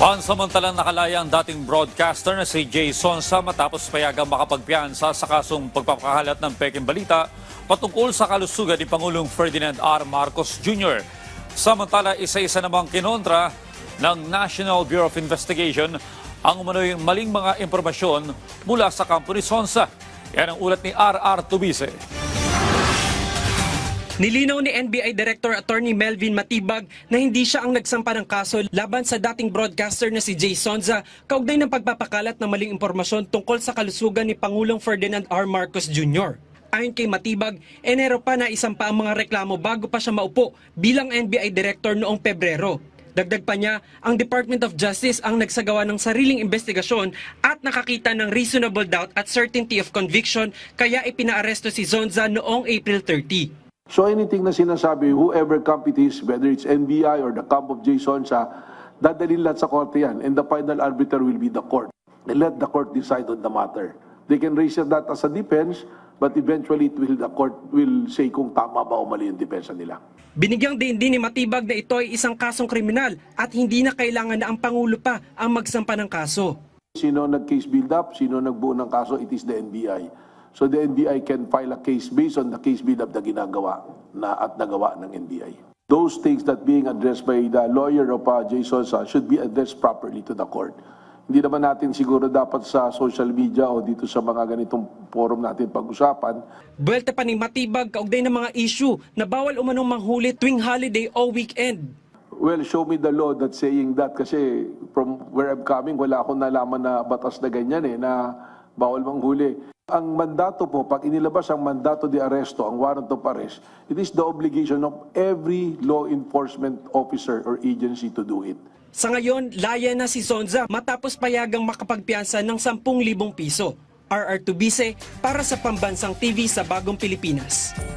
Pansamantalang nakalaya ang dating broadcaster na si Jay Sonsa matapos payagang makapagpiyansa sa kasong pagpapakalat ng peking balita patungkol sa kalusugan ni Pangulong Ferdinand R. Marcos Jr. Samantala, isa-isa namang kinontra ng National Bureau of Investigation ang umano'y maling mga impormasyon mula sa kampo ni Sonsa. Yan ang ulat ni R.R. Tubise. Nilinaw ni NBI Director Attorney Melvin Matibag na hindi siya ang nagsampa ng kaso laban sa dating broadcaster na si Jay Sonsa kaugnay ng pagpapakalat ng maling impormasyon tungkol sa kalusugan ni Pangulong Ferdinand R. Marcos Jr. Ayon kay Matibag, Enero pa na isampa ang mga reklamo bago pa siya maupo bilang NBI Director noong Pebrero. Dagdag pa niya, ang Department of Justice ang nagsagawa ng sariling investigasyon at nakakita ng reasonable doubt at certainty of conviction kaya ipinaaresto si Sonsa noong April 30. So anything na sinasabi, whoever camp it is, whether it's NBI or the camp of Jay Sonsa, dadalhin lahat sa korte yan. And the final arbiter will be the court. And let the court decide on the matter. They can raise that as a defense, but eventually the court will say kung tama ba o mali yung depensa nila. Binigyang din ni Matibag na ito ay isang kasong kriminal at hindi na kailangan na ang Pangulo pa ang magsampa ng kaso. Sino nag-case build up, sino nagbuo ng kaso, it is the NBI. So the NBI can file a case based on the case build-up na ginagawa at nagawa ng NBI. Those things that being addressed by the lawyer of Jay Sonsa should be addressed properly to the court. Hindi naman natin siguro dapat sa social media o dito sa mga ganitong forum natin pag-usapan. Buwelta pa ni Matibag kaugnay ng mga issue na bawal umanong manghuli tuwing holiday o weekend. Well, show me the law that's saying that kasi from where I'm coming, wala akong nalaman na batas na ganyan na bawal manghuli. Ang mandato po, pag inilabas ang mandato de arresto, ang warrant of arrest, it is the obligation of every law enforcement officer or agency to do it. Sa ngayon, laya na si Sonsa matapos payagang makapagpiyansa ng 10,000 piso. R.R. Tubise para sa Pambansang TV sa Bagong Pilipinas.